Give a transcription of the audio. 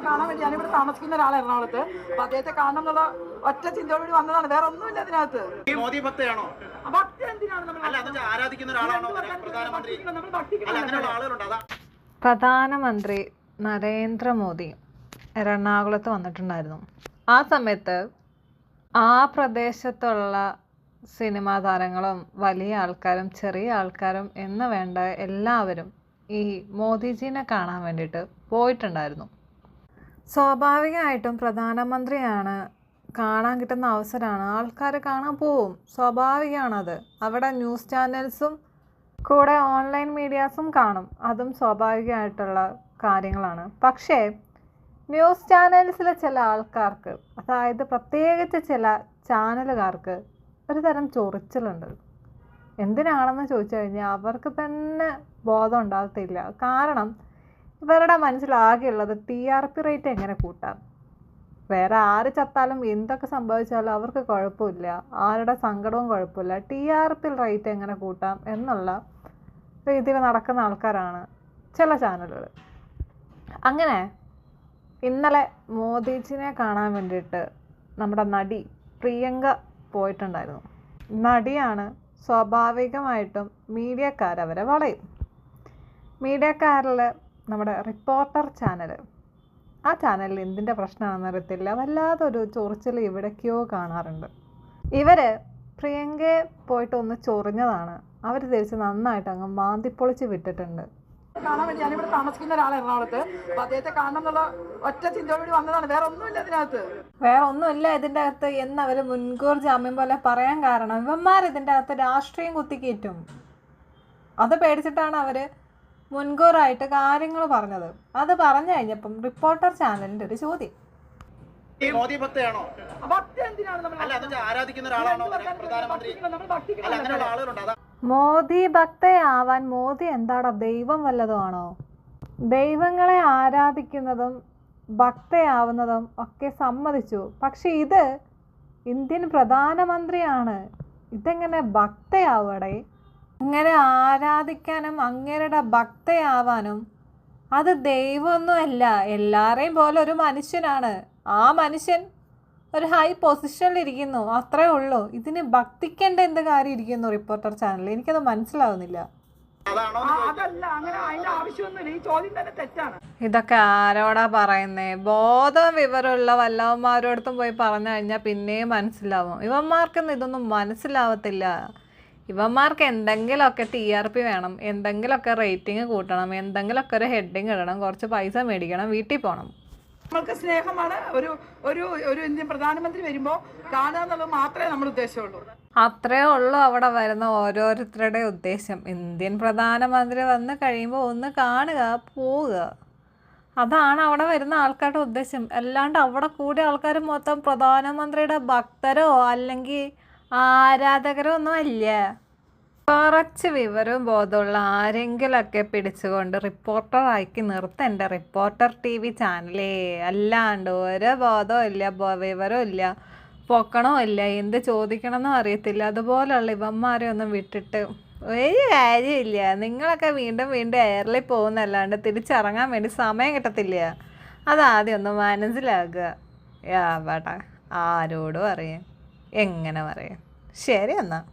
കാണാൻ വേണ്ടി ഞാനിവിടെ താമസിക്കുന്ന ഒരാൾ എറണാകുളത്ത്. അപ്പൊ അദ്ദേഹത്തെ കാണണം എന്നുള്ള ഒറ്റ ചിന്തയോടുകൂടി വന്നതാണ്, വേറെ ഒന്നുമില്ല ഇതിനകത്ത്. മോദി ഭക്തയാണോ? ഭക്തി എന്തിനാണ് നമ്മൾ ആരാധിക്കുന്ന ഒരാളാണോ പ്രധാനമന്ത്രി? പ്രധാനമന്ത്രി നരേന്ദ്രമോദി എറണാകുളത്ത് വന്നിട്ടുണ്ടായിരുന്നു. ആ സമയത്ത് ആ പ്രദേശത്തുള്ള സിനിമാ താരങ്ങളും വലിയ ആൾക്കാരും ചെറിയ ആൾക്കാരും എന്ന് വേണ്ട എല്ലാവരും ഈ മോദിജീനെ കാണാൻ വേണ്ടിയിട്ട് പോയിട്ടുണ്ടായിരുന്നു. സ്വാഭാവികമായിട്ടും പ്രധാനമന്ത്രിയാണ്, കാണാൻ കിട്ടുന്ന അവസരമാണ്, ആൾക്കാർ കാണാൻ പോവും, സ്വാഭാവികമാണത്. അവിടെ ന്യൂസ് ചാനൽസും കൂടെ ഓൺലൈൻ മീഡിയാസും കാണും, അതും സ്വാഭാവികമായിട്ടുള്ള കാര്യങ്ങളാണ്. പക്ഷേ ന്യൂസ് ചാനൽസിലെ ചില ആൾക്കാർക്ക്, അതായത് പ്രത്യേകിച്ച് ചില ചാനലുകാർക്ക് ഒരു തരം ചൊറിച്ചിലുണ്ട്. എന്തിനാണെന്ന് ചോദിച്ചു കഴിഞ്ഞാൽ അവർക്ക് തന്നെ ബോധം ഉണ്ടാകത്തില്ല. കാരണം ഇവരുടെ മനസ്സിലാകെയുള്ളത് TRP റേറ്റ് എങ്ങനെ കൂട്ടാം, വേറെ ആര് ചത്താലും എന്തൊക്കെ സംഭവിച്ചാലും അവർക്ക് കുഴപ്പമില്ല, ആരുടെ സങ്കടവും കുഴപ്പമില്ല, TRP റേറ്റ് എങ്ങനെ കൂട്ടാം എന്നുള്ള രീതിയിൽ നടക്കുന്ന ആൾക്കാരാണ് ചില ചാനലുകൾ. അങ്ങനെ ഇന്നലെ മോദിജിനെ കാണാൻ വേണ്ടിയിട്ട് നമ്മുടെ നടി പ്രിയങ്ക പോയിട്ടുണ്ടായിരുന്നു. നടിയാണ്, സ്വാഭാവികമായിട്ടും മീഡിയക്കാരവരെ വളയും. മീഡിയക്കാരിൽ നമ്മുടെ റിപ്പോർട്ടർ ചാനൽ, ആ ചാനലിൽ എന്തിൻ്റെ പ്രശ്നമാണെന്ന് അറിയത്തില്ല, വല്ലാതൊരു ചൊറിച്ചിൽ ഇവിടേക്കോ കാണാറുണ്ട്. ഇവർ പ്രിയങ്കയെ പോയിട്ട് ഒന്ന് ചൊറിഞ്ഞതാണ്, അവർ തിരിച്ച് നന്നായിട്ട് അങ്ങ് മാന്തിപ്പൊളിച്ച് വിട്ടിട്ടുണ്ട്. കാണാൻ വേണ്ടി ഞാനിവിടെ താമസിക്കുന്ന ഒരാൾ എറണാകുളത്ത്. അപ്പൊ അദ്ദേഹത്തെ കാണണം എന്നുള്ള ഒറ്റ ചിന്തയോടുകൂടി വന്നതാണ്, വേറെ ഒന്നുമില്ല ഇതിനകത്ത്. വേറെ ഒന്നുമില്ല ഇതിൻ്റെ അകത്ത് എന്നവർ മുൻകൂർ ജാമ്യം പോലെ പറയാൻ കാരണം ഇവന്മാർ ഇതിൻ്റെ അകത്ത് രാഷ്ട്രീയം കുത്തിക്കയറ്റും. അത് പേടിച്ചിട്ടാണ് അവർ മുൻകൂറായിട്ട് കാര്യങ്ങൾ പറഞ്ഞത്. അത് പറഞ്ഞു കഴിഞ്ഞപ്പം റിപ്പോർട്ടർ ചാനലിൻ്റെ ഒരു ചോദ്യം, മോദി ഭക്തയാണോ? ഭക്തി എന്തിനാണ് നമ്മൾ ആരാധിക്കുന്ന ഒരാളാണോ പ്രധാനമന്ത്രി? മോദി ഭക്തയാവാൻ മോദി എന്താടാ ദൈവം വല്ലതുമാണോ? ദൈവങ്ങളെ ആരാധിക്കുന്നതും ഭക്തയാവുന്നതും ഒക്കെ സമ്മതിച്ചു, പക്ഷെ ഇത് ഇന്ത്യൻ പ്രധാനമന്ത്രിയാണ്, ഇതെങ്ങനെ ഭക്തയാവടേ? അങ്ങനെ ആരാധിക്കാനും അങ്ങേരുടെ ഭക്തയാവാനും അത് ദൈവമൊന്നുമല്ല, എല്ലാവരെയും പോലെ ഒരു മനുഷ്യനാണ്. ആ മനുഷ്യൻ ഒരു ഹൈ പൊസിഷനിലിരിക്കുന്നു, അത്രേ ഉള്ളൂ. ഇതിന് ഭക്തിക്കേണ്ട എന്ത് കാര്യം ഇരിക്കുന്നു റിപ്പോർട്ടർ ചാനലിൽ? എനിക്കത് മനസ്സിലാവുന്നില്ല. അതല്ല, അങ്ങനെ അതിന്റെ ആവശ്യമൊന്നുമില്ല. ഈ ചോദ്യം തന്നെ തെറ്റാണ്. ഇതൊക്കെ ആരോടാ പറയുന്നേ? ബോധം വിവരമുള്ള വല്ലവന്മാരോടത്തും പോയി പറഞ്ഞു കഴിഞ്ഞാൽ പിന്നെയും മനസ്സിലാവും. ഇവന്മാർക്കൊന്നും ഇതൊന്നും മനസ്സിലാവത്തില്ല. ഇവന്മാർക്ക് എന്തെങ്കിലുമൊക്കെ TRP വേണം, എന്തെങ്കിലുമൊക്കെ റേറ്റിംഗ് കൂട്ടണം, എന്തെങ്കിലുമൊക്കെ ഒരു ഹെഡിങ് ഇടണം, കുറച്ച് പൈസ മേടിക്കണം, വീട്ടിൽ പോകണം. നമ്മൾക്ക് സ്നേഹമാണ്. ഒരു ഒരു ഒരു ഇന്ത്യൻ പ്രധാനമന്ത്രി വരുമ്പോൾ കാണുക എന്നുള്ളത് മാത്രമേ നമ്മൾ ഉദ്ദേശമുള്ളൂ. അത്രേ ഉള്ളൂ അവിടെ വരുന്ന ഓരോരുത്തരുടെ ഉദ്ദേശം. ഇന്ത്യൻ പ്രധാനമന്ത്രി വന്ന് കഴിയുമ്പോൾ ഒന്ന് കാണുക, പോവുക, അതാണ് അവിടെ വരുന്ന ആൾക്കാരുടെ ഉദ്ദേശം. അല്ലാണ്ട് അവിടെ കൂടിയ ആൾക്കാർ മൊത്തം പ്രധാനമന്ത്രിയുടെ ഭക്തരോ അല്ലെങ്കിൽ ആരാധകരോ ഒന്നും അല്ല. കുറച്ച് വിവരവും ബോധമുള്ള ആരെങ്കിലൊക്കെ പിടിച്ചുകൊണ്ട് റിപ്പോർട്ടറാക്കി നിർത്തേണ്ട റിപ്പോർട്ടർ TV ചാനലേ. അല്ലാണ്ട് ഒരു ബോധവും ഇല്ല, വിവരവും ഇല്ല, പൊക്കണവും ഇല്ല, എന്ത് ചോദിക്കണമെന്നും അറിയത്തില്ല. അതുപോലുള്ള ഇവന്മാരെ ഒന്നും വിട്ടിട്ട് ഒരു കാര്യമില്ല. നിങ്ങളൊക്കെ വീണ്ടും വീണ്ടും എയറിൽ പോകുന്നല്ലാണ്ട് തിരിച്ചിറങ്ങാൻ വേണ്ടി സമയം കിട്ടത്തില്ല. അതാദ്യം ഒന്ന് മനസ്സിലാക്കുക. യാ വേട്ടാ, ആരോടും അറിയാം, എങ്ങനെ പറയാം. ശരി എന്നാൽ.